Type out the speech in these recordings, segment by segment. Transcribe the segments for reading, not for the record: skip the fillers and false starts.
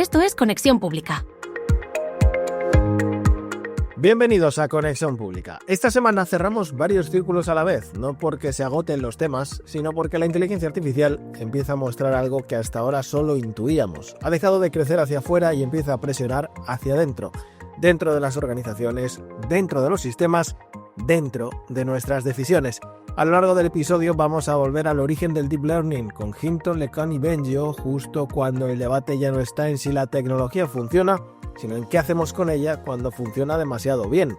Esto es Conexión Pública. Bienvenidos a Conexión Pública. Esta semana cerramos varios círculos a la vez, no porque se agoten los temas, sino porque la inteligencia artificial empieza a mostrar algo que hasta ahora solo intuíamos. Ha dejado de crecer hacia afuera y empieza a presionar hacia adentro, dentro de las organizaciones, dentro de los sistemas, dentro de nuestras decisiones. A lo largo del episodio vamos a volver al origen del Deep Learning con Hinton, LeCun y Bengio, justo cuando el debate ya no está en si la tecnología funciona, sino en qué hacemos con ella cuando funciona demasiado bien.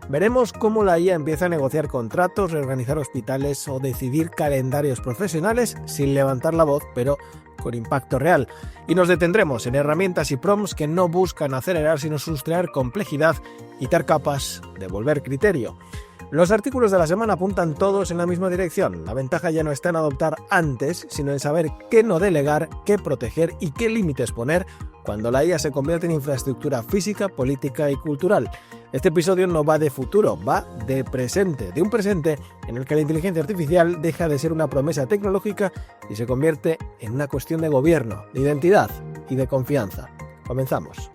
Veremos cómo la IA empieza a negociar contratos, reorganizar hospitales o decidir calendarios profesionales sin levantar la voz, pero con impacto real. Y nos detendremos en herramientas y prompts que no buscan acelerar sino sustraer complejidad, quitar capas, devolver criterio. Los artículos de la semana apuntan todos en la misma dirección. La ventaja ya no está en adoptar antes, sino en saber qué no delegar, qué proteger y qué límites poner cuando la IA se convierte en infraestructura física, política y cultural. Este episodio no va de futuro, va de presente, de un presente en el que la inteligencia artificial deja de ser una promesa tecnológica y se convierte en una cuestión de gobierno, de identidad y de confianza. Comenzamos.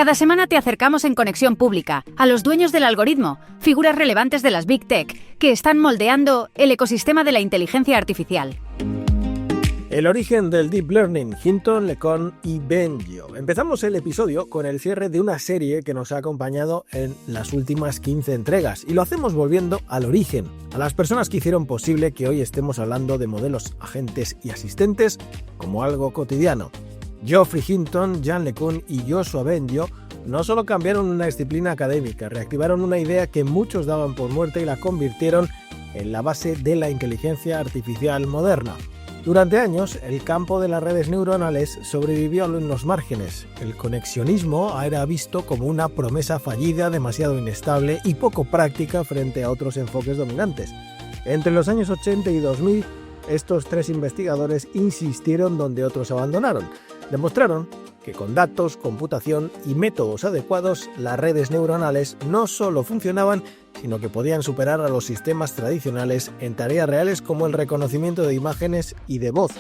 Cada semana te acercamos en Conexión Pública a los dueños del algoritmo, figuras relevantes de las Big Tech, que están moldeando el ecosistema de la inteligencia artificial. El origen del Deep Learning, Hinton, LeCun y Bengio. Empezamos el episodio con el cierre de una serie que nos ha acompañado en las últimas 15 entregas y lo hacemos volviendo al origen, a las personas que hicieron posible que hoy estemos hablando de modelos agentes y asistentes como algo cotidiano. Geoffrey Hinton, Yann LeCun y Joshua Bengio no solo cambiaron una disciplina académica, reactivaron una idea que muchos daban por muerta y la convirtieron en la base de la inteligencia artificial moderna. Durante años, el campo de las redes neuronales sobrevivió en los márgenes. El conexionismo era visto como una promesa fallida, demasiado inestable y poco práctica frente a otros enfoques dominantes. Entre los años 80 y 2000, estos tres investigadores insistieron donde otros abandonaron. Demostraron que con datos, computación y métodos adecuados, las redes neuronales no solo funcionaban, sino que podían superar a los sistemas tradicionales en tareas reales como el reconocimiento de imágenes y de voz.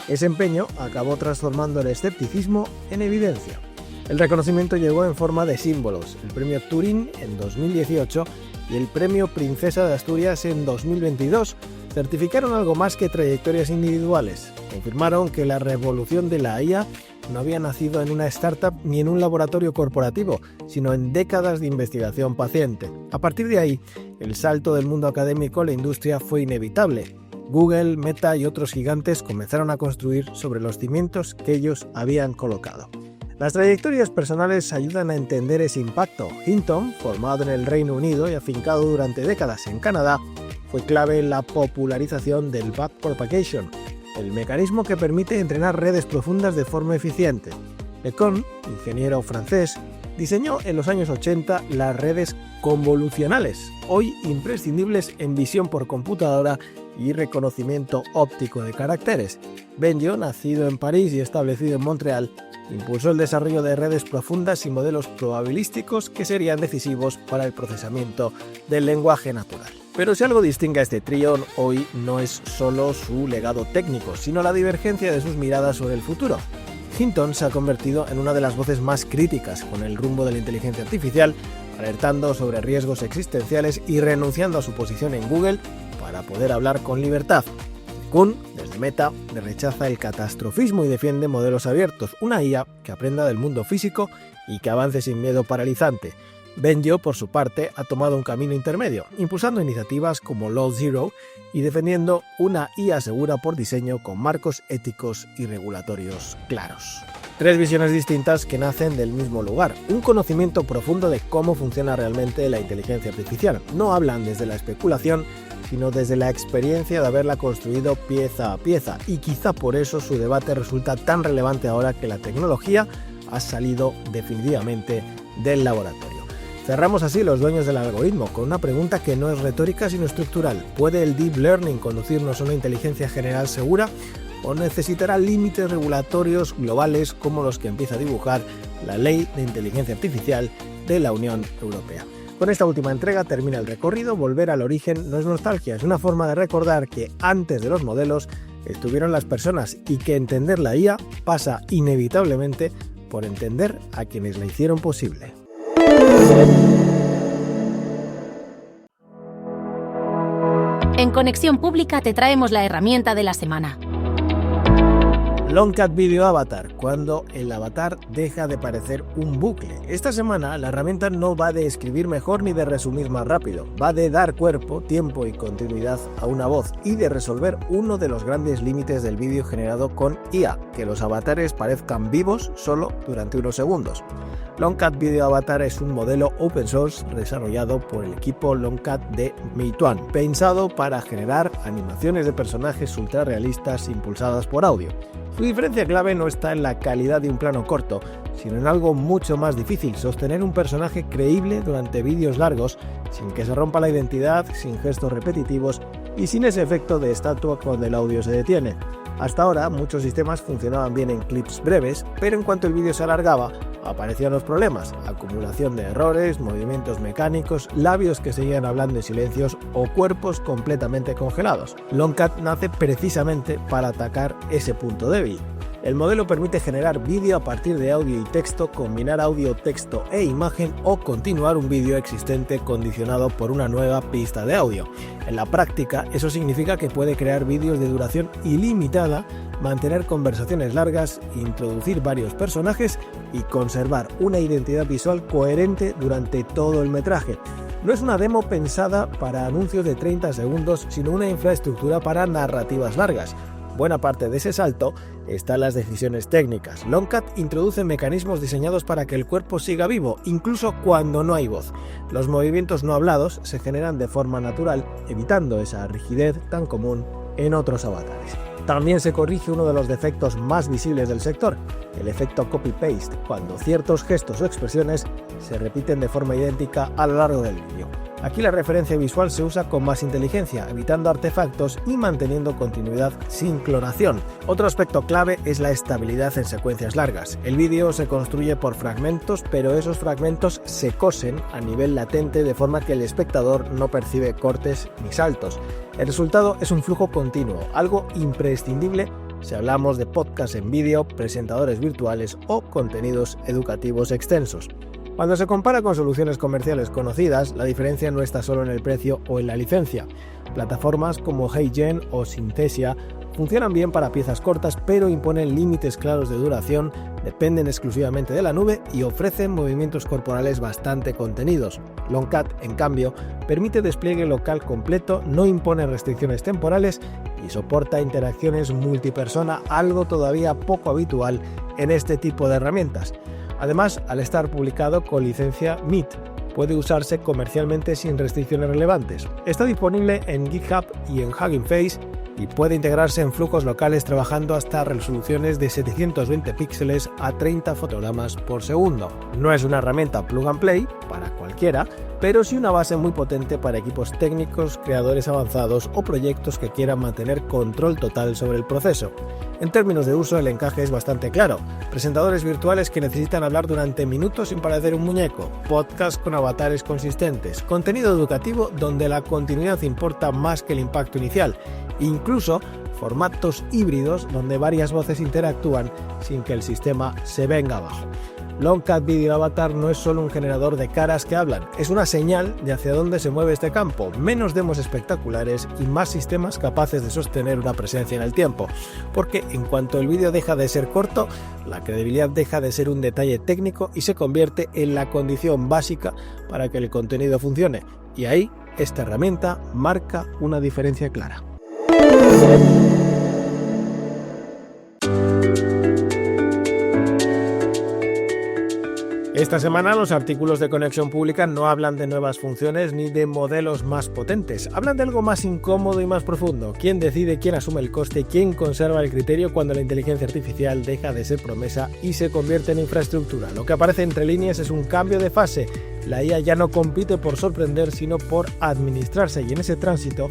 Ese empeño acabó transformando el escepticismo en evidencia. El reconocimiento llegó en forma de símbolos, el premio Turing en 2018 y el premio Princesa de Asturias en 2022, certificaron algo más que trayectorias individuales. Confirmaron que la revolución de la IA no había nacido en una startup ni en un laboratorio corporativo, sino en décadas de investigación paciente. A partir de ahí, el salto del mundo académico a la industria fue inevitable. Google, Meta y otros gigantes comenzaron a construir sobre los cimientos que ellos habían colocado. Las trayectorias personales ayudan a entender ese impacto. Hinton, formado en el Reino Unido y afincado durante décadas en Canadá, fue clave en la popularización del backpropagation, el mecanismo que permite entrenar redes profundas de forma eficiente. LeCun, ingeniero francés, diseñó en los años 80 las redes convolucionales, hoy imprescindibles en visión por computadora y reconocimiento óptico de caracteres. Bengio, nacido en París y establecido en Montreal, impulsó el desarrollo de redes profundas y modelos probabilísticos que serían decisivos para el procesamiento del lenguaje natural. Pero si algo distingue a este trío hoy no es solo su legado técnico, sino la divergencia de sus miradas sobre el futuro. Hinton se ha convertido en una de las voces más críticas con el rumbo de la inteligencia artificial, alertando sobre riesgos existenciales y renunciando a su posición en Google para poder hablar con libertad. LeCun, desde Meta, rechaza el catastrofismo y defiende modelos abiertos, una IA que aprenda del mundo físico y que avance sin miedo paralizante. Bengio, por su parte, ha tomado un camino intermedio, impulsando iniciativas como Law Zero y defendiendo una IA segura por diseño con marcos éticos y regulatorios claros. Tres visiones distintas que nacen del mismo lugar, un conocimiento profundo de cómo funciona realmente la inteligencia artificial. No hablan desde la especulación, sino desde la experiencia de haberla construido pieza a pieza, y quizá por eso su debate resulta tan relevante ahora que la tecnología ha salido definitivamente del laboratorio. Cerramos así los dueños del algoritmo con una pregunta que no es retórica sino estructural. ¿Puede el Deep Learning conducirnos a una inteligencia general segura o necesitará límites regulatorios globales como los que empieza a dibujar la Ley de Inteligencia Artificial de la Unión Europea? Con esta última entrega termina el recorrido. Volver al origen no es nostalgia, es una forma de recordar que antes de los modelos estuvieron las personas y que entender la IA pasa inevitablemente por entender a quienes la hicieron posible. En Conexión Pública te traemos la herramienta de la semana. Longcut Video Avatar, cuando el avatar deja de parecer un bucle. Esta semana la herramienta no va de escribir mejor ni de resumir más rápido, va de dar cuerpo, tiempo y continuidad a una voz y de resolver uno de los grandes límites del vídeo generado con IA, que los avatares parezcan vivos solo durante unos segundos. Longcut Video Avatar es un modelo open source desarrollado por el equipo Longcut de Meituan, pensado para generar animaciones de personajes ultra realistas impulsadas por audio. Su diferencia clave no está en la calidad de un plano corto, sino en algo mucho más difícil: sostener un personaje creíble durante vídeos largos, sin que se rompa la identidad, sin gestos repetitivos y sin ese efecto de estatua cuando el audio se detiene. Hasta ahora, muchos sistemas funcionaban bien en clips breves, pero en cuanto el vídeo se alargaba, aparecían los problemas: acumulación de errores, movimientos mecánicos, labios que seguían hablando en silencios o cuerpos completamente congelados. Longcut nace precisamente para atacar ese punto débil. El modelo permite generar vídeo a partir de audio y texto, combinar audio, texto e imagen o continuar un vídeo existente condicionado por una nueva pista de audio. En la práctica, eso significa que puede crear vídeos de duración ilimitada, mantener conversaciones largas, introducir varios personajes y conservar una identidad visual coherente durante todo el metraje. No es una demo pensada para anuncios de 30 segundos, sino una infraestructura para narrativas largas. Buena parte de ese salto está en las decisiones técnicas. Longcut introduce mecanismos diseñados para que el cuerpo siga vivo, incluso cuando no hay voz. Los movimientos no hablados se generan de forma natural, evitando esa rigidez tan común en otros avatares. También se corrige uno de los defectos más visibles del sector, el efecto copy-paste, cuando ciertos gestos o expresiones se repiten de forma idéntica a lo largo del vídeo. Aquí la referencia visual se usa con más inteligencia, evitando artefactos y manteniendo continuidad sin clonación. Otro aspecto clave es la estabilidad en secuencias largas. El vídeo se construye por fragmentos, pero esos fragmentos se cosen a nivel latente de forma que el espectador no percibe cortes ni saltos. El resultado es un flujo continuo, algo imprescindible si hablamos de podcast en vídeo, presentadores virtuales o contenidos educativos extensos. Cuando se compara con soluciones comerciales conocidas, la diferencia no está solo en el precio o en la licencia. Plataformas como HeyGen o Synthesia funcionan bien para piezas cortas, pero imponen límites claros de duración, dependen exclusivamente de la nube y ofrecen movimientos corporales bastante contenidos. Longcut, en cambio, permite despliegue local completo, no impone restricciones temporales y soporta interacciones multipersona, algo todavía poco habitual en este tipo de herramientas. Además, al estar publicado con licencia MIT, puede usarse comercialmente sin restricciones relevantes. Está disponible en GitHub y en Hugging Face y puede integrarse en flujos locales trabajando hasta resoluciones de 720 píxeles a 30 fotogramas por segundo. No es una herramienta plug and play para cualquiera, pero sí una base muy potente para equipos técnicos, creadores avanzados o proyectos que quieran mantener control total sobre el proceso. En términos de uso, el encaje es bastante claro. Presentadores virtuales que necesitan hablar durante minutos sin parecer un muñeco, podcast con avatares consistentes, contenido educativo donde la continuidad importa más que el impacto inicial, incluso formatos híbridos donde varias voces interactúan sin que el sistema se venga abajo. Longcut Video Avatar no es solo un generador de caras que hablan, es una señal de hacia dónde se mueve este campo: menos demos espectaculares y más sistemas capaces de sostener una presencia en el tiempo. Porque en cuanto el vídeo deja de ser corto, la credibilidad deja de ser un detalle técnico y se convierte en la condición básica para que el contenido funcione. Y ahí, esta herramienta marca una diferencia clara. Esta semana los artículos de Conexión Pública no hablan de nuevas funciones ni de modelos más potentes, hablan de algo más incómodo y más profundo. ¿Quién decide, quién asume el coste, quién conserva el criterio cuando la inteligencia artificial deja de ser promesa y se convierte en infraestructura? Lo que aparece entre líneas es un cambio de fase. La IA ya no compite por sorprender, sino por administrarse, y en ese tránsito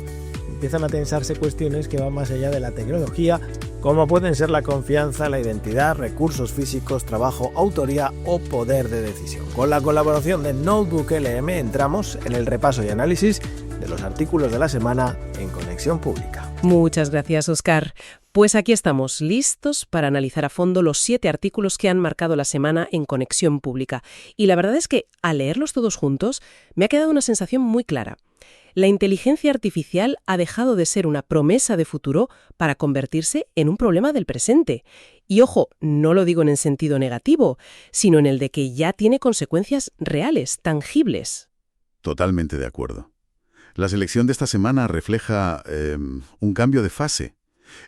empiezan a tensarse cuestiones que van más allá de la tecnología, como pueden ser la confianza, la identidad, recursos físicos, trabajo, autoría o poder de decisión. Con la colaboración de Notebook LM entramos en el repaso y análisis de los artículos de la semana en Conexión Pública. Muchas gracias, Óscar. Pues aquí estamos, listos para analizar a fondo los 7 artículos que han marcado la semana en Conexión Pública. Y la verdad es que, al leerlos todos juntos, me ha quedado una sensación muy clara. La inteligencia artificial ha dejado de ser una promesa de futuro para convertirse en un problema del presente. Y ojo, no lo digo en el sentido negativo, sino en el de que ya tiene consecuencias reales, tangibles. Totalmente de acuerdo. La selección de esta semana refleja un cambio de fase.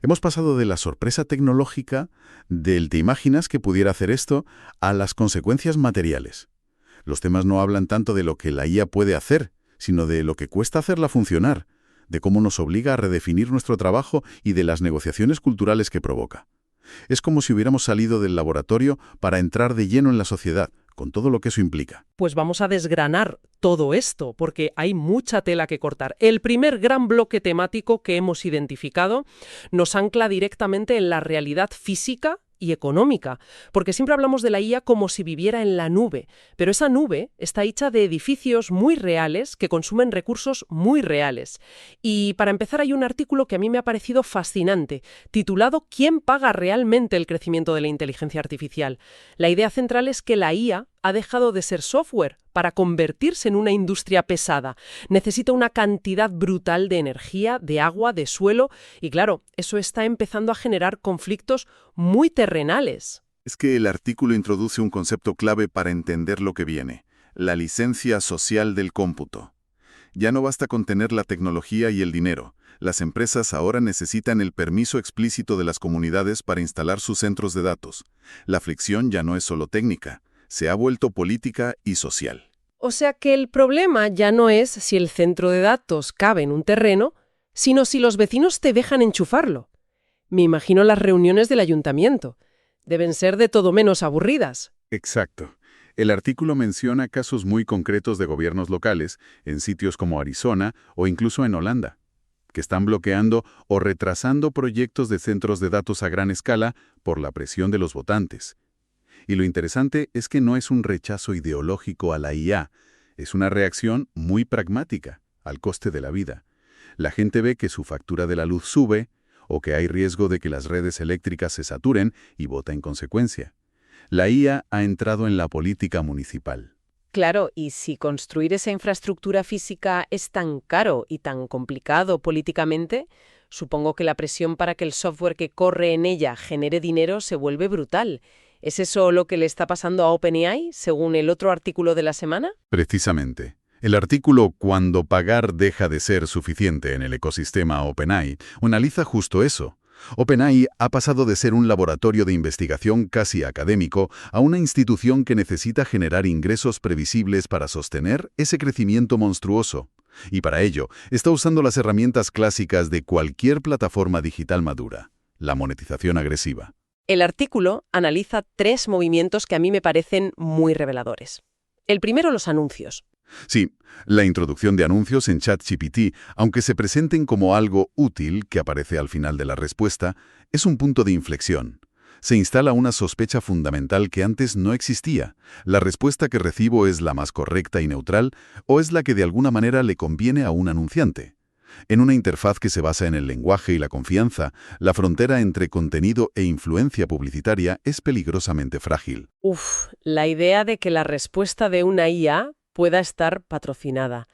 Hemos pasado de la sorpresa tecnológica, del ¿te imaginas que pudiera hacer esto?, a las consecuencias materiales. Los temas no hablan tanto de lo que la IA puede hacer, sino de lo que cuesta hacerla funcionar, de cómo nos obliga a redefinir nuestro trabajo y de las negociaciones culturales que provoca. Es como si hubiéramos salido del laboratorio para entrar de lleno en la sociedad, con todo lo que eso implica. Pues vamos a desgranar todo esto, porque hay mucha tela que cortar. El primer gran bloque temático que hemos identificado nos ancla directamente en la realidad física y económica, porque siempre hablamos de la IA como si viviera en la nube, pero esa nube está hecha de edificios muy reales que consumen recursos muy reales. Y para empezar hay un artículo que a mí me ha parecido fascinante, titulado ¿Quién paga realmente el crecimiento de la inteligencia artificial? La idea central es que la IA ha dejado de ser software para convertirse en una industria pesada. Necesita una cantidad brutal de energía, de agua, de suelo, y claro, eso está empezando a generar conflictos muy terrenales. Es que el artículo introduce un concepto clave para entender lo que viene: la licencia social del cómputo. Ya no basta con tener la tecnología y el dinero. Las empresas ahora necesitan el permiso explícito de las comunidades para instalar sus centros de datos. La fricción ya no es solo técnica, se ha vuelto política y social. O sea que el problema ya no es si el centro de datos cabe en un terreno, sino si los vecinos te dejan enchufarlo. Me imagino las reuniones del ayuntamiento. Deben ser de todo menos aburridas. Exacto. El artículo menciona casos muy concretos de gobiernos locales, en sitios como Arizona o incluso en Holanda, que están bloqueando o retrasando proyectos de centros de datos a gran escala por la presión de los votantes. Y lo interesante es que no es un rechazo ideológico a la IA, es una reacción muy pragmática al coste de la vida. La gente ve que su factura de la luz sube o que hay riesgo de que las redes eléctricas se saturen y vota en consecuencia. La IA ha entrado en la política municipal. Claro, y si construir esa infraestructura física es tan caro y tan complicado políticamente, supongo que la presión para que el software que corre en ella genere dinero se vuelve brutal. ¿Es eso lo que le está pasando a OpenAI, según el otro artículo de la semana? Precisamente. El artículo «Cuando pagar deja de ser suficiente en el ecosistema OpenAI» analiza justo eso. OpenAI ha pasado de ser un laboratorio de investigación casi académico a una institución que necesita generar ingresos previsibles para sostener ese crecimiento monstruoso. Y para ello, está usando las herramientas clásicas de cualquier plataforma digital madura: la monetización agresiva. El artículo analiza 3 movimientos que a mí me parecen muy reveladores. El primero, los anuncios. Sí, la introducción de anuncios en ChatGPT, aunque se presenten como algo útil que aparece al final de la respuesta, es un punto de inflexión. Se instala una sospecha fundamental que antes no existía. ¿La respuesta que recibo es la más correcta y neutral o es la que de alguna manera le conviene a un anunciante? En una interfaz que se basa en el lenguaje y la confianza, la frontera entre contenido e influencia publicitaria es peligrosamente frágil. La idea de que la respuesta de una IA pueda estar patrocinada.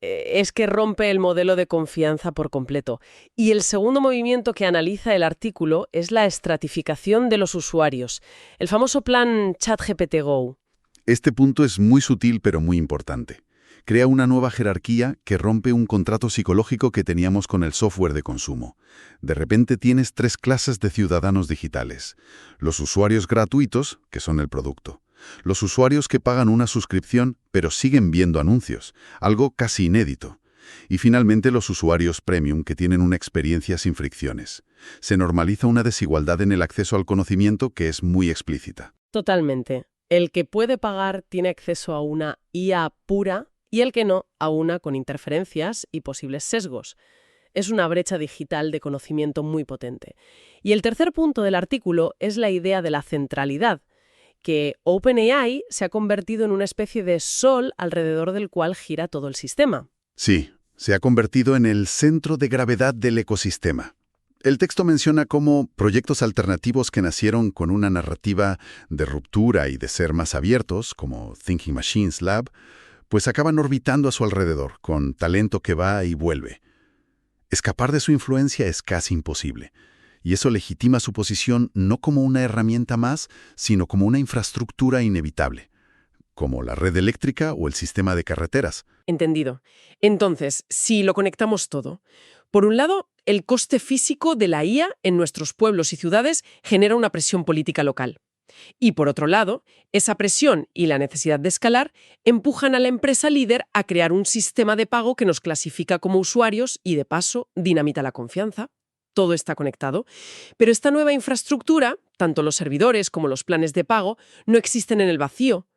Es que rompe el modelo de confianza por completo. Y el segundo movimiento que analiza el artículo es la estratificación de los usuarios, el famoso plan ChatGPT Go. Este punto es muy sutil pero muy importante. Crea una nueva jerarquía que rompe un contrato psicológico que teníamos con el software de consumo. De repente tienes 3 clases de ciudadanos digitales. Los usuarios gratuitos, que son el producto. Los usuarios que pagan una suscripción pero siguen viendo anuncios, algo casi inédito. Y finalmente los usuarios premium que tienen una experiencia sin fricciones. Se normaliza una desigualdad en el acceso al conocimiento que es muy explícita. Totalmente. El que puede pagar tiene acceso a una IA pura y el que no, a una con interferencias y posibles sesgos. Es una brecha digital de conocimiento muy potente. Y el tercer punto del artículo es la idea de la centralidad, que OpenAI se ha convertido en una especie de sol alrededor del cual gira todo el sistema. Sí, Se ha convertido en el centro de gravedad del ecosistema. El texto menciona cómo proyectos alternativos que nacieron con una narrativa de ruptura y de ser más abiertos, como Thinking Machines Lab, pues acaban orbitando a su alrededor, con talento que va y vuelve. Escapar de su influencia es casi imposible, y eso legitima su posición no como una herramienta más, sino como una infraestructura inevitable, como la red eléctrica o el sistema de carreteras. Entendido. Entonces, si lo conectamos todo, por un lado, el coste físico de la IA en nuestros pueblos y ciudades genera una presión política local. Y por otro lado, esa presión y la necesidad de escalar empujan a la empresa líder a crear un sistema de pago que nos clasifica como usuarios y, de paso, dinamita la confianza. Todo está conectado. Pero esta nueva infraestructura, tanto los servidores como los planes de pago, no existen en el vacío.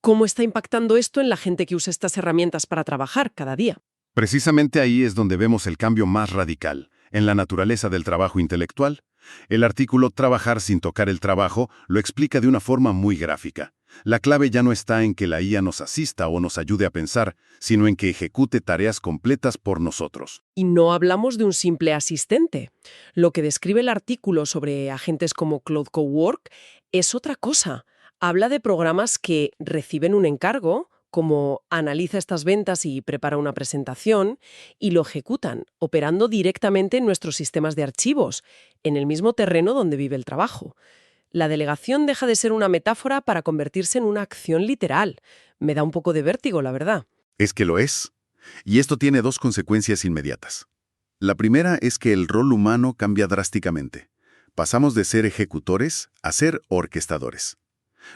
¿Cómo está impactando esto en la gente que usa estas herramientas para trabajar cada día? Precisamente ahí es donde vemos el cambio más radical, en la naturaleza del trabajo intelectual. El artículo Trabajar sin tocar el trabajo lo explica de una forma muy gráfica. La clave ya no está en que la IA nos asista o nos ayude a pensar, sino en que ejecute tareas completas por nosotros. Y no hablamos de un simple asistente. Lo que describe el artículo sobre agentes como Cloud Cowork es otra cosa. Habla de programas que reciben un encargo, como analiza estas ventas y prepara una presentación, y lo ejecutan, operando directamente en nuestros sistemas de archivos, en el mismo terreno donde vive el trabajo. La delegación deja de ser una metáfora para convertirse en una acción literal. Me da un poco de vértigo, la verdad. Es que lo es. Y esto tiene dos consecuencias inmediatas. La primera es que el rol humano cambia drásticamente. Pasamos de ser ejecutores a ser orquestadores.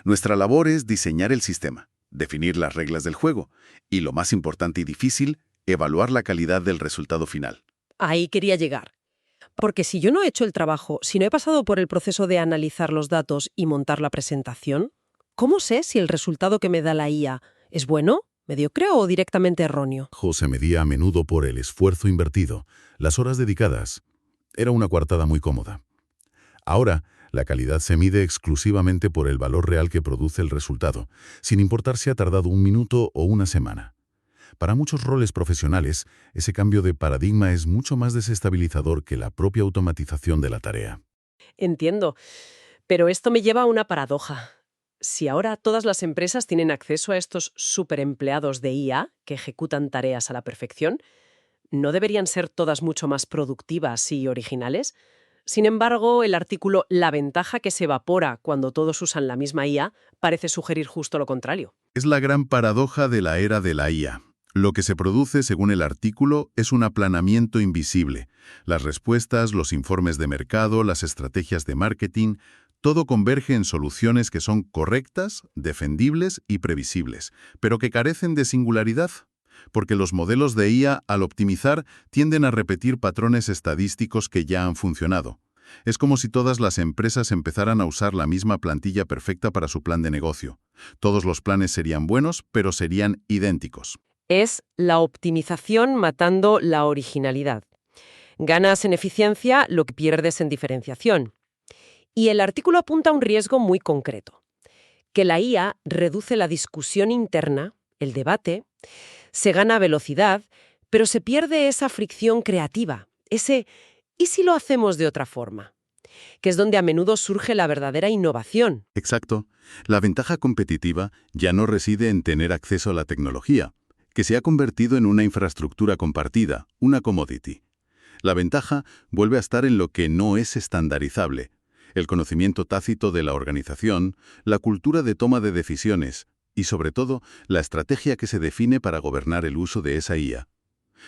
Nuestra labor es diseñar el sistema, definir las reglas del juego y, lo más importante y difícil, evaluar la calidad del resultado final. Ahí quería llegar. Porque si yo no he hecho el trabajo, si no he pasado por el proceso de analizar los datos y montar la presentación, ¿cómo sé si el resultado que me da la IA es bueno, mediocre o directamente erróneo? Se medía a menudo por el esfuerzo invertido, las horas dedicadas. Era una coartada muy cómoda. Ahora, la calidad se mide exclusivamente por el valor real que produce el resultado, sin importar si ha tardado un minuto o una semana. Para muchos roles profesionales, ese cambio de paradigma es mucho más desestabilizador que la propia automatización de la tarea. Entiendo, pero esto me lleva a una paradoja. Si ahora todas las empresas tienen acceso a estos superempleados de IA que ejecutan tareas a la perfección, ¿no deberían ser todas mucho más productivas y originales? Sin embargo, el artículo La ventaja que se evapora cuando todos usan la misma IA parece sugerir justo lo contrario. Es la gran paradoja de la era de la IA. Lo que se produce, según el artículo, es un aplanamiento invisible. Las respuestas, los informes de mercado, las estrategias de marketing, todo converge en soluciones que son correctas, defendibles y previsibles, pero que carecen de singularidad. Porque los modelos de IA, al optimizar, tienden a repetir patrones estadísticos que ya han funcionado. Es como si todas las empresas empezaran a usar la misma plantilla perfecta para su plan de negocio. Todos los planes serían buenos, pero serían idénticos. Es la optimización matando la originalidad. Ganas en eficiencia lo que pierdes en diferenciación. Y el artículo apunta a un riesgo muy concreto. Que la IA reduce la discusión interna, el debate, se gana velocidad, pero se pierde esa fricción creativa, ese ¿y si lo hacemos de otra forma? Que es donde a menudo surge la verdadera innovación. Exacto. La ventaja competitiva ya no reside en tener acceso a la tecnología, que se ha convertido en una infraestructura compartida, una commodity. La ventaja vuelve a estar en lo que no es estandarizable, el conocimiento tácito de la organización, la cultura de toma de decisiones, y sobre todo, la estrategia que se define para gobernar el uso de esa IA.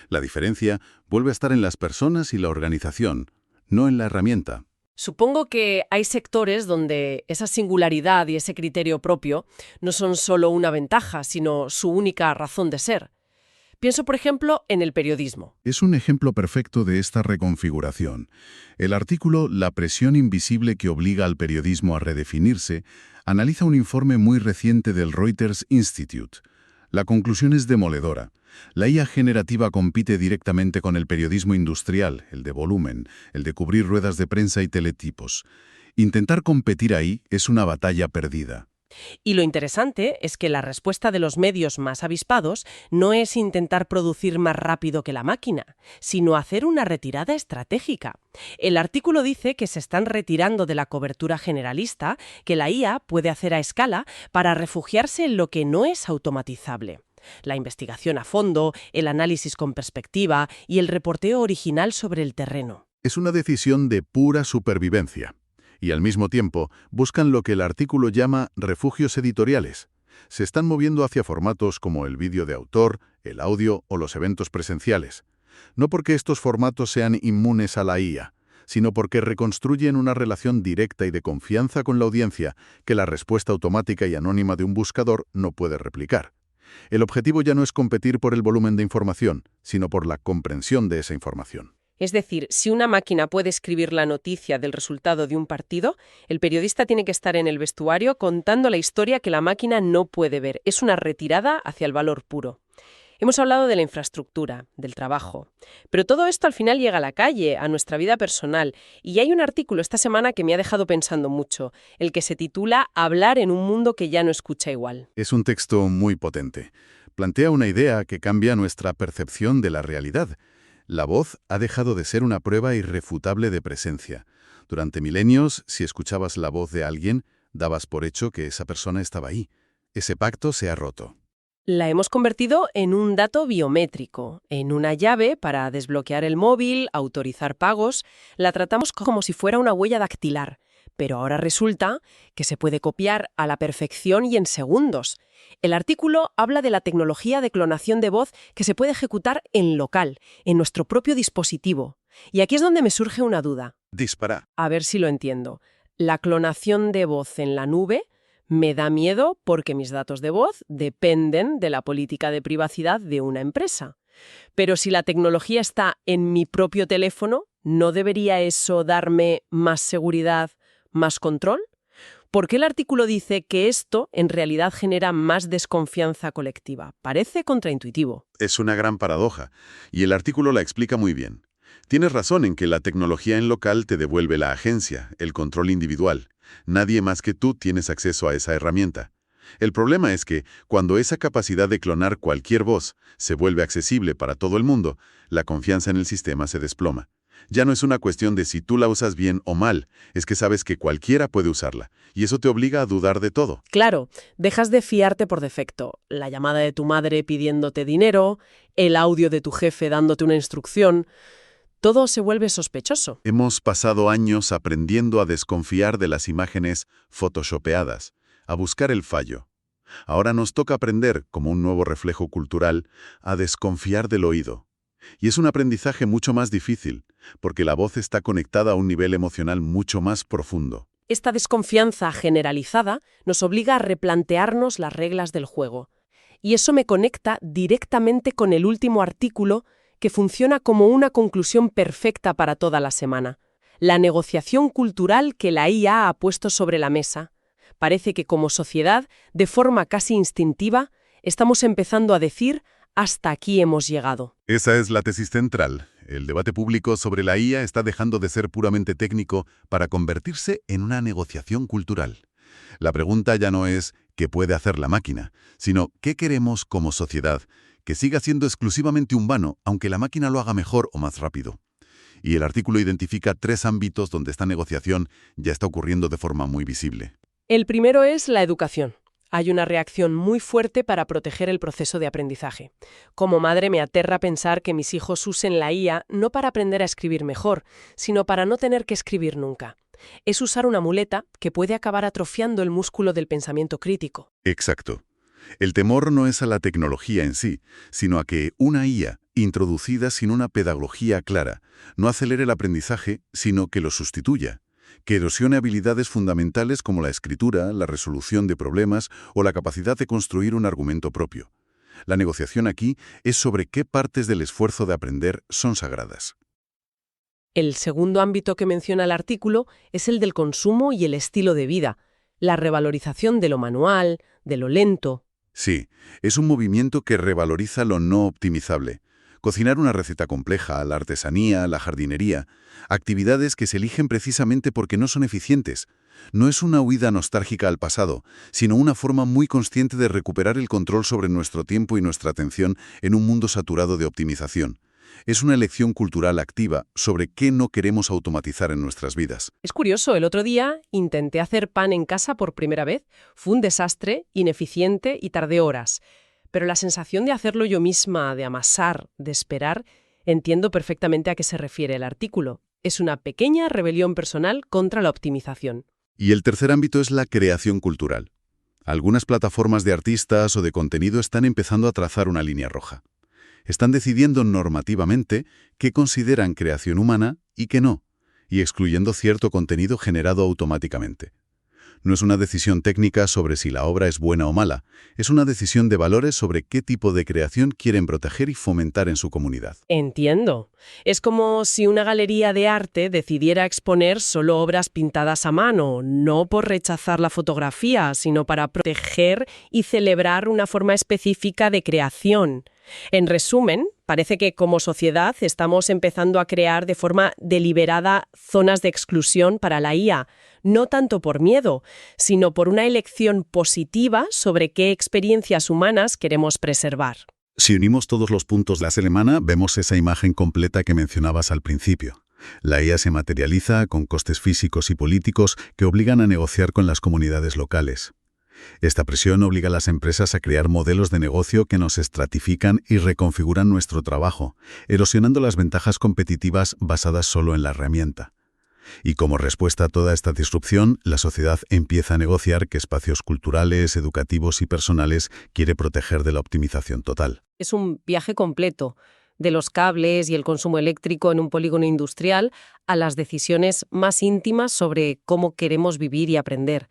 La diferencia vuelve a estar en las personas y la organización, no en la herramienta. Supongo que hay sectores donde esa singularidad y ese criterio propio no son solo una ventaja, sino su única razón de ser. Pienso, por ejemplo, en el periodismo. Es un ejemplo perfecto de esta reconfiguración. El artículo La presión invisible que obliga al periodismo a redefinirse analiza un informe muy reciente del Reuters Institute. La conclusión es demoledora. La IA generativa compite directamente con el periodismo industrial, el de volumen, el de cubrir ruedas de prensa y teletipos. Intentar competir ahí es una batalla perdida. Y lo interesante es que la respuesta de los medios más avispados no es intentar producir más rápido que la máquina, sino hacer una retirada estratégica. El artículo dice que se están retirando de la cobertura generalista que la IA puede hacer a escala para refugiarse en lo que no es automatizable. La investigación a fondo, el análisis con perspectiva y el reporteo original sobre el terreno. Es una decisión de pura supervivencia. Y al mismo tiempo buscan lo que el artículo llama refugios editoriales. Se están moviendo hacia formatos como el vídeo de autor, el audio o los eventos presenciales. No porque estos formatos sean inmunes a la IA, sino porque reconstruyen una relación directa y de confianza con la audiencia que la respuesta automática y anónima de un buscador no puede replicar. El objetivo ya no es competir por el volumen de información, sino por la comprensión de esa información. Es decir, si una máquina puede escribir la noticia del resultado de un partido, el periodista tiene que estar en el vestuario contando la historia que la máquina no puede ver. Es una retirada hacia el valor puro. Hemos hablado de la infraestructura, del trabajo, pero todo esto al final llega a la calle, a nuestra vida personal, y hay un artículo esta semana que me ha dejado pensando mucho, el que se titula Hablar en un mundo que ya no escucha igual. Es un texto muy potente. Plantea una idea que cambia nuestra percepción de la realidad. La voz ha dejado de ser una prueba irrefutable de presencia. Durante milenios, si escuchabas la voz de alguien, dabas por hecho que esa persona estaba ahí. Ese pacto se ha roto. La hemos convertido en un dato biométrico, en una llave para desbloquear el móvil, autorizar pagos. La tratamos como si fuera una huella dactilar, pero ahora resulta que se puede copiar a la perfección y en segundos. El artículo habla de la tecnología de clonación de voz que se puede ejecutar en local, en nuestro propio dispositivo. Y aquí es donde me surge una duda. Dispara. A ver si lo entiendo. La clonación de voz en la nube me da miedo porque mis datos de voz dependen de la política de privacidad de una empresa. Pero si la tecnología está en mi propio teléfono, ¿no debería eso darme más seguridad, más control? ¿Por qué el artículo dice que esto en realidad genera más desconfianza colectiva? Parece contraintuitivo. Es una gran paradoja, y el artículo la explica muy bien. Tienes razón en que la tecnología en local te devuelve la agencia, el control individual. Nadie más que tú tienes acceso a esa herramienta. El problema es que, cuando esa capacidad de clonar cualquier voz se vuelve accesible para todo el mundo, la confianza en el sistema se desploma. Ya no es una cuestión de si tú la usas bien o mal, es que sabes que cualquiera puede usarla, y eso te obliga a dudar de todo. Claro, dejas de fiarte por defecto. La llamada de tu madre pidiéndote dinero, el audio de tu jefe dándote una instrucción. Todo se vuelve sospechoso. Hemos pasado años aprendiendo a desconfiar de las imágenes photoshopeadas, a buscar el fallo. Ahora nos toca aprender, como un nuevo reflejo cultural, a desconfiar del oído. Y es un aprendizaje mucho más difícil, porque la voz está conectada a un nivel emocional mucho más profundo. Esta desconfianza generalizada nos obliga a replantearnos las reglas del juego. Y eso me conecta directamente con el último artículo que funciona como una conclusión perfecta para toda la semana. La negociación cultural que la IA ha puesto sobre la mesa. Parece que como sociedad, de forma casi instintiva, estamos empezando a decir hasta aquí hemos llegado. Esa es la tesis central. El debate público sobre la IA está dejando de ser puramente técnico para convertirse en una negociación cultural. La pregunta ya no es ¿qué puede hacer la máquina?, sino ¿qué queremos como sociedad? Que siga siendo exclusivamente humano, aunque la máquina lo haga mejor o más rápido. Y el artículo identifica 3 ámbitos donde esta negociación ya está ocurriendo de forma muy visible. El primero es la educación. Hay una reacción muy fuerte para proteger el proceso de aprendizaje. Como madre me aterra pensar que mis hijos usen la IA no para aprender a escribir mejor, sino para no tener que escribir nunca. Es usar una muleta que puede acabar atrofiando el músculo del pensamiento crítico. Exacto. El temor no es a la tecnología en sí, sino a que una IA, introducida sin una pedagogía clara, no acelere el aprendizaje, sino que lo sustituya, que erosione habilidades fundamentales como la escritura, la resolución de problemas o la capacidad de construir un argumento propio. La negociación aquí es sobre qué partes del esfuerzo de aprender son sagradas. El segundo ámbito que menciona el artículo es el del consumo y el estilo de vida, la revalorización de lo manual, de lo lento. Sí, es un movimiento que revaloriza lo no optimizable, cocinar una receta compleja, la artesanía, la jardinería, actividades que se eligen precisamente porque no son eficientes. No es una huida nostálgica al pasado, sino una forma muy consciente de recuperar el control sobre nuestro tiempo y nuestra atención en un mundo saturado de optimización. Es una elección cultural activa sobre qué no queremos automatizar en nuestras vidas. Es curioso, el otro día intenté hacer pan en casa por primera vez. Fue un desastre, ineficiente y tardé horas. Pero la sensación de hacerlo yo misma, de amasar, de esperar, entiendo perfectamente a qué se refiere el artículo. Es una pequeña rebelión personal contra la optimización. Y el tercer ámbito es la creación cultural. Algunas plataformas de artistas o de contenido están empezando a trazar una línea roja. Están decidiendo normativamente qué consideran creación humana y qué no, y excluyendo cierto contenido generado automáticamente. No es una decisión técnica sobre si la obra es buena o mala, es una decisión de valores sobre qué tipo de creación quieren proteger y fomentar en su comunidad. Entiendo. Es como si una galería de arte decidiera exponer solo obras pintadas a mano, no por rechazar la fotografía, sino para proteger y celebrar una forma específica de creación. En resumen, parece que como sociedad estamos empezando a crear de forma deliberada zonas de exclusión para la IA, no tanto por miedo, sino por una elección positiva sobre qué experiencias humanas queremos preservar. Si unimos todos los puntos de la semana, vemos esa imagen completa que mencionabas al principio. La IA se materializa con costes físicos y políticos que obligan a negociar con las comunidades locales. Esta presión obliga a las empresas a crear modelos de negocio que nos estratifican y reconfiguran nuestro trabajo, erosionando las ventajas competitivas basadas solo en la herramienta. Y como respuesta a toda esta disrupción, la sociedad empieza a negociar qué espacios culturales, educativos y personales quiere proteger de la optimización total. Es un viaje completo, de los cables y el consumo eléctrico en un polígono industrial a las decisiones más íntimas sobre cómo queremos vivir y aprender.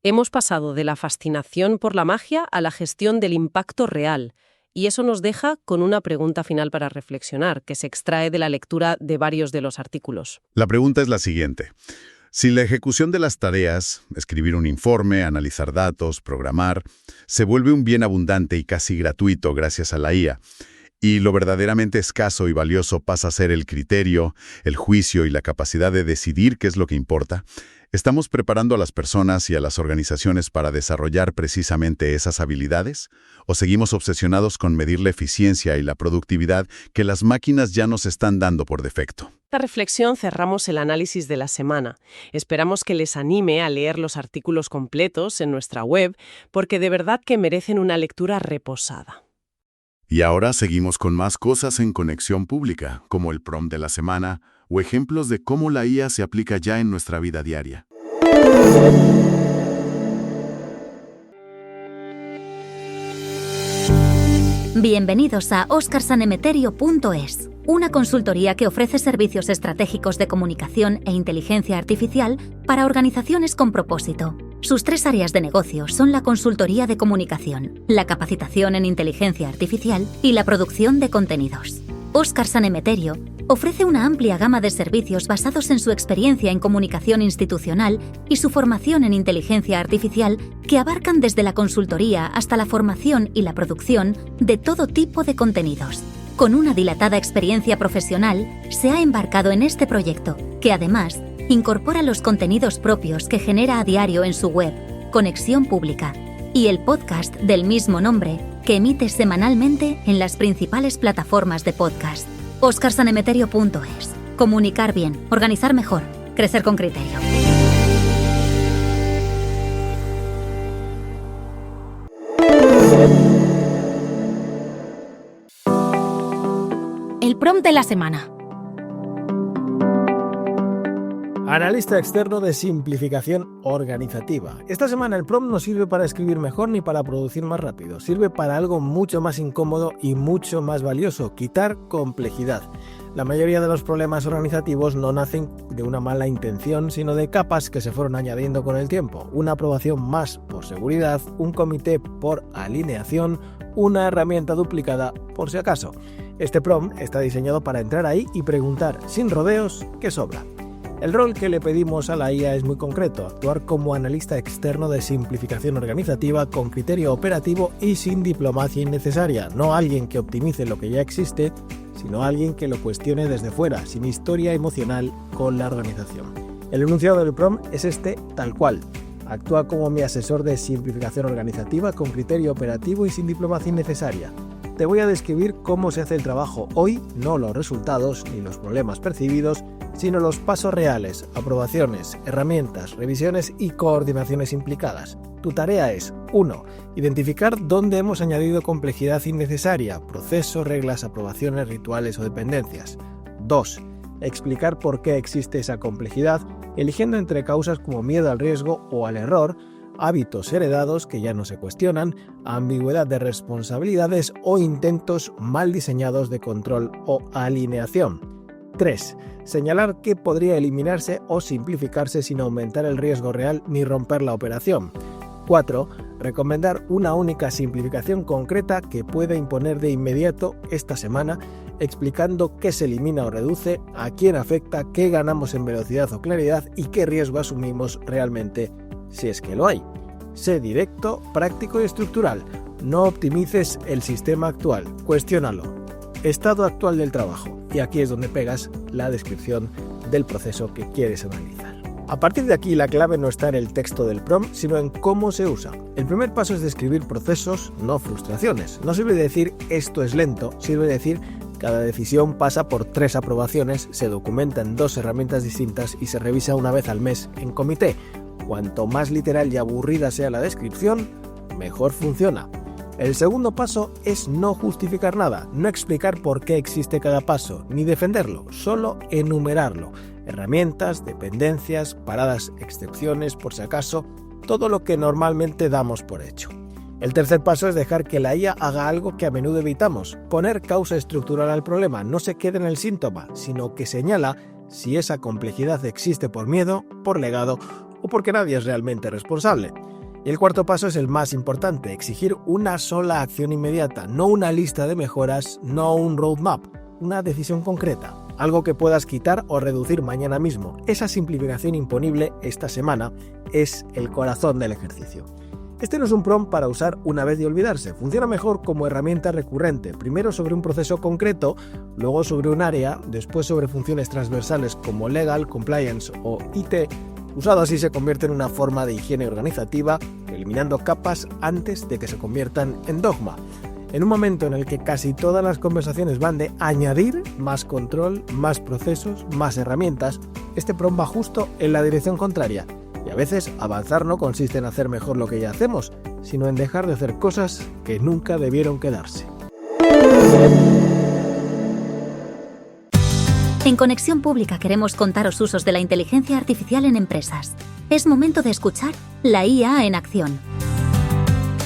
Hemos pasado de la fascinación por la magia a la gestión del impacto real. Y eso nos deja con una pregunta final para reflexionar, que se extrae de la lectura de varios de los artículos. La pregunta es la siguiente. Si la ejecución de las tareas, escribir un informe, analizar datos, programar, se vuelve un bien abundante y casi gratuito gracias a la IA, y lo verdaderamente escaso y valioso pasa a ser el criterio, el juicio y la capacidad de decidir qué es lo que importa, ¿estamos preparando a las personas y a las organizaciones para desarrollar precisamente esas habilidades? ¿O seguimos obsesionados con medir la eficiencia y la productividad que las máquinas ya nos están dando por defecto? Esta reflexión cerramos el análisis de la semana. Esperamos que les anime a leer los artículos completos en nuestra web, porque de verdad que merecen una lectura reposada. Y ahora seguimos con más cosas en Conexión Pública, como el prompt de la semana o ejemplos de cómo la IA se aplica ya en nuestra vida diaria. Bienvenidos a oscarsanemeterio.es, una consultoría que ofrece servicios estratégicos de comunicación e inteligencia artificial para organizaciones con propósito. Sus 3 áreas de negocio son la consultoría de comunicación, la capacitación en inteligencia artificial y la producción de contenidos. Óscar Sanemeterio ofrece una amplia gama de servicios basados en su experiencia en comunicación institucional y su formación en inteligencia artificial que abarcan desde la consultoría hasta la formación y la producción de todo tipo de contenidos. Con una dilatada experiencia profesional, se ha embarcado en este proyecto, que además incorpora los contenidos propios que genera a diario en su web, Conexión Pública, y el podcast del mismo nombre que emite semanalmente en las principales plataformas de podcast. oscarsanemeterio.es. Comunicar bien, organizar mejor, crecer con criterio. El prompt de la semana. Analista externo de simplificación organizativa. Esta semana el prompt no sirve para escribir mejor ni para producir más rápido. Sirve para algo mucho más incómodo y mucho más valioso: quitar complejidad. La mayoría de los problemas organizativos no nacen de una mala intención, sino de capas que se fueron añadiendo con el tiempo. Una aprobación más por seguridad, un comité por alineación, una herramienta duplicada por si acaso. Este prompt está diseñado para entrar ahí y preguntar sin rodeos qué sobra. El rol que le pedimos a la IA es muy concreto: actuar como analista externo de simplificación organizativa con criterio operativo y sin diplomacia innecesaria. No alguien que optimice lo que ya existe, sino alguien que lo cuestione desde fuera, sin historia emocional con la organización. El enunciado del PROM es este tal cual. Actúa como mi asesor de simplificación organizativa con criterio operativo y sin diplomacia innecesaria. Te voy a describir cómo se hace el trabajo hoy, no los resultados ni los problemas percibidos, sino los pasos reales, aprobaciones, herramientas, revisiones y coordinaciones implicadas. Tu tarea es 1. Identificar dónde hemos añadido complejidad innecesaria, procesos, reglas, aprobaciones, rituales o dependencias. 2. Explicar por qué existe esa complejidad, eligiendo entre causas como miedo al riesgo o al error, hábitos heredados que ya no se cuestionan, ambigüedad de responsabilidades o intentos mal diseñados de control o alineación. 3. Señalar qué podría eliminarse o simplificarse sin aumentar el riesgo real ni romper la operación. 4. Recomendar una única simplificación concreta que pueda imponer de inmediato esta semana, explicando qué se elimina o reduce, a quién afecta, qué ganamos en velocidad o claridad y qué riesgo asumimos realmente, si es que lo hay. Sé directo, práctico y estructural. No optimices el sistema actual, cuestiónalo. Estado actual del trabajo. Y aquí es donde pegas la descripción del proceso que quieres analizar. A partir de aquí la clave no está en el texto del PROM, sino en cómo se usa. El primer paso es describir procesos, no frustraciones. No sirve decir esto es lento, sirve decir cada decisión pasa por 3 aprobaciones, se documenta en 2 herramientas distintas y se revisa una vez al mes en comité. Cuanto más literal y aburrida sea la descripción, mejor funciona. El segundo paso es no justificar nada, no explicar por qué existe cada paso, ni defenderlo, solo enumerarlo. Herramientas, dependencias, paradas, excepciones, por si acaso, todo lo que normalmente damos por hecho. El tercer paso es dejar que la IA haga algo que a menudo evitamos, poner causa estructural al problema, no se quede en el síntoma, sino que señala si esa complejidad existe por miedo, por legado o porque nadie es realmente responsable. Y el cuarto paso es el más importante, exigir una sola acción inmediata, no una lista de mejoras, no un roadmap, una decisión concreta, algo que puedas quitar o reducir mañana mismo. Esa simplificación imponible esta semana es el corazón del ejercicio. Este no es un prompt para usar una vez y olvidarse, funciona mejor como herramienta recurrente, primero sobre un proceso concreto, luego sobre un área, después sobre funciones transversales como legal, compliance o IT. Usado así se convierte en una forma de higiene organizativa, eliminando capas antes de que se conviertan en dogma. En un momento en el que casi todas las conversaciones van de añadir más control, más procesos, más herramientas, este prompt va justo en la dirección contraria. Y a veces avanzar no consiste en hacer mejor lo que ya hacemos, sino en dejar de hacer cosas que nunca debieron quedarse. En Conexión Pública queremos contaros usos de la inteligencia artificial en empresas. Es momento de escuchar la IA en acción.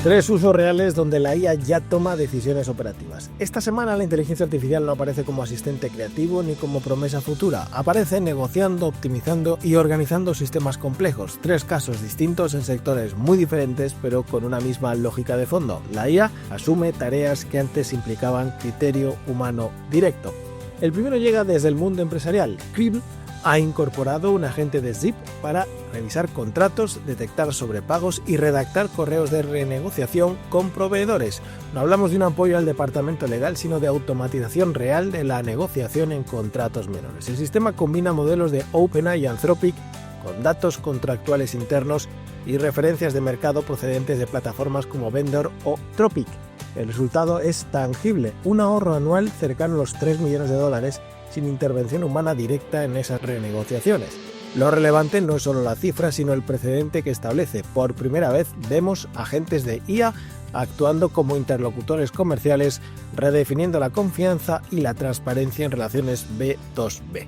3 usos reales donde la IA ya toma decisiones operativas. Esta semana la inteligencia artificial no aparece como asistente creativo ni como promesa futura. Aparece negociando, optimizando y organizando sistemas complejos. 3 casos distintos en sectores muy diferentes, pero con una misma lógica de fondo. La IA asume tareas que antes implicaban criterio humano directo. El primero llega desde el mundo empresarial. Cribl ha incorporado un agente de Zip para revisar contratos, detectar sobrepagos y redactar correos de renegociación con proveedores. No hablamos de un apoyo al departamento legal, sino de automatización real de la negociación en contratos menores. El sistema combina modelos de OpenAI y Anthropic con datos contractuales internos y referencias de mercado procedentes de plataformas como Vendor o Tropic. El resultado es tangible, un ahorro anual cercano a los $3 millones sin intervención humana directa en esas renegociaciones. Lo relevante no es solo la cifra, sino el precedente que establece. Por primera vez vemos agentes de IA actuando como interlocutores comerciales, redefiniendo la confianza y la transparencia en relaciones B2B.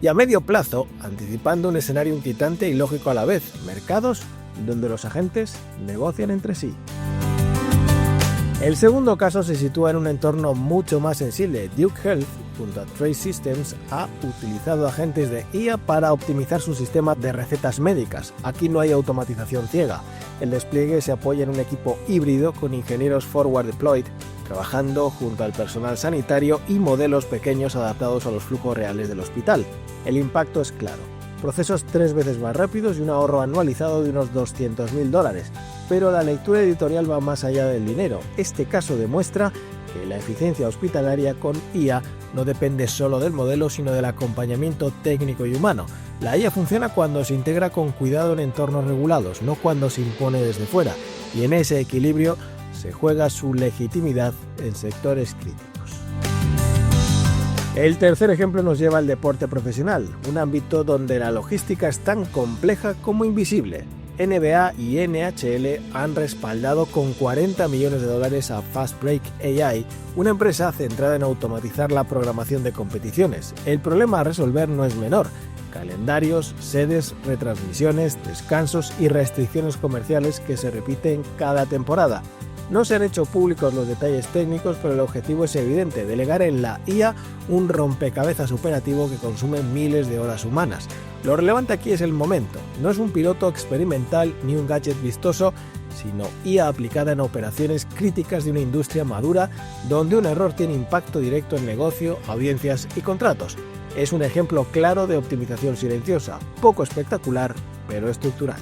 Y a medio plazo, anticipando un escenario inquietante y lógico a la vez, mercados donde los agentes negocian entre sí. El segundo caso se sitúa en un entorno mucho más sensible. Duke Health, junto a Trace Systems, ha utilizado agentes de IA para optimizar su sistema de recetas médicas. Aquí no hay automatización ciega. El despliegue se apoya en un equipo híbrido con ingenieros forward deployed, trabajando junto al personal sanitario y modelos pequeños adaptados a los flujos reales del hospital. El impacto es claro. Procesos 3 veces más rápidos y un ahorro anualizado de unos $200.000. Pero la lectura editorial va más allá del dinero. Este caso demuestra que la eficiencia hospitalaria con IA no depende solo del modelo, sino del acompañamiento técnico y humano. La IA funciona cuando se integra con cuidado en entornos regulados, no cuando se impone desde fuera, y en ese equilibrio se juega su legitimidad en sectores críticos. El tercer ejemplo nos lleva al deporte profesional, un ámbito donde la logística es tan compleja como invisible. NBA y NHL han respaldado con $40 millones a Fastbreak AI, una empresa centrada en automatizar la programación de competiciones. El problema a resolver no es menor: calendarios, sedes, retransmisiones, descansos y restricciones comerciales que se repiten cada temporada. No se han hecho públicos los detalles técnicos, pero el objetivo es evidente: delegar en la IA un rompecabezas operativo que consume miles de horas humanas. Lo relevante aquí es el momento. No es un piloto experimental ni un gadget vistoso, sino IA aplicada en operaciones críticas de una industria madura, donde un error tiene impacto directo en negocio, audiencias y contratos. Es un ejemplo claro de optimización silenciosa, poco espectacular, pero estructural.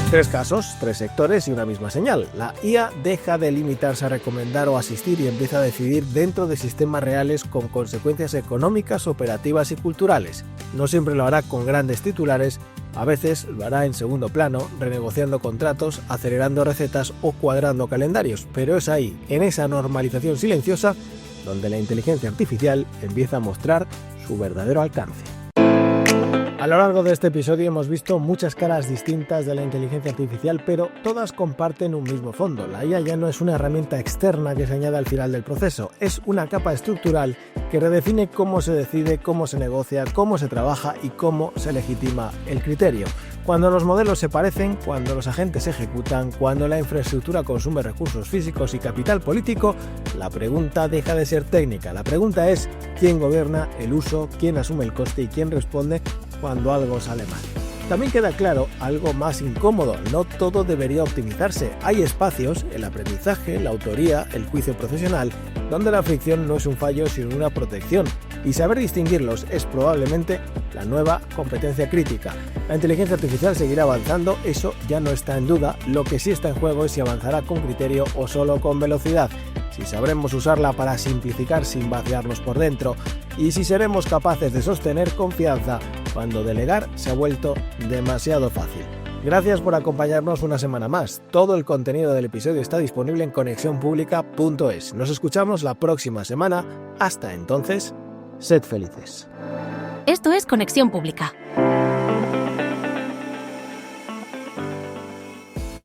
3 casos, 3 sectores y una misma señal. La IA deja de limitarse a recomendar o asistir y empieza a decidir dentro de sistemas reales con consecuencias económicas, operativas y culturales. No siempre lo hará con grandes titulares, a veces lo hará en segundo plano, renegociando contratos, acelerando recetas o cuadrando calendarios, pero es ahí, en esa normalización silenciosa, donde la inteligencia artificial empieza a mostrar su verdadero alcance. A lo largo de este episodio hemos visto muchas caras distintas de la inteligencia artificial, pero todas comparten un mismo fondo. La IA ya no es una herramienta externa que se añade al final del proceso, es una capa estructural que redefine cómo se decide, cómo se negocia, cómo se trabaja y cómo se legitima el criterio. Cuando los modelos se parecen, cuando los agentes se ejecutan, cuando la infraestructura consume recursos físicos y capital político, la pregunta deja de ser técnica. La pregunta es: ¿quién gobierna el uso, quién asume el coste y quién responde cuando algo sale mal? También queda claro algo más incómodo: no todo debería optimizarse. Hay espacios, el aprendizaje, la autoría, el juicio profesional, donde la fricción no es un fallo sino una protección, y saber distinguirlos es probablemente la nueva competencia crítica. La inteligencia artificial seguirá avanzando, eso ya no está en duda. Lo que sí está en juego es si avanzará con criterio o solo con velocidad, si sabremos usarla para simplificar sin vaciarnos por dentro, y si seremos capaces de sostener confianza cuando delegar se ha vuelto demasiado fácil. Gracias por acompañarnos una semana más. Todo el contenido del episodio está disponible en conexiónpublica.es. Nos escuchamos la próxima semana. Hasta entonces, sed felices. Esto es Conexión Pública.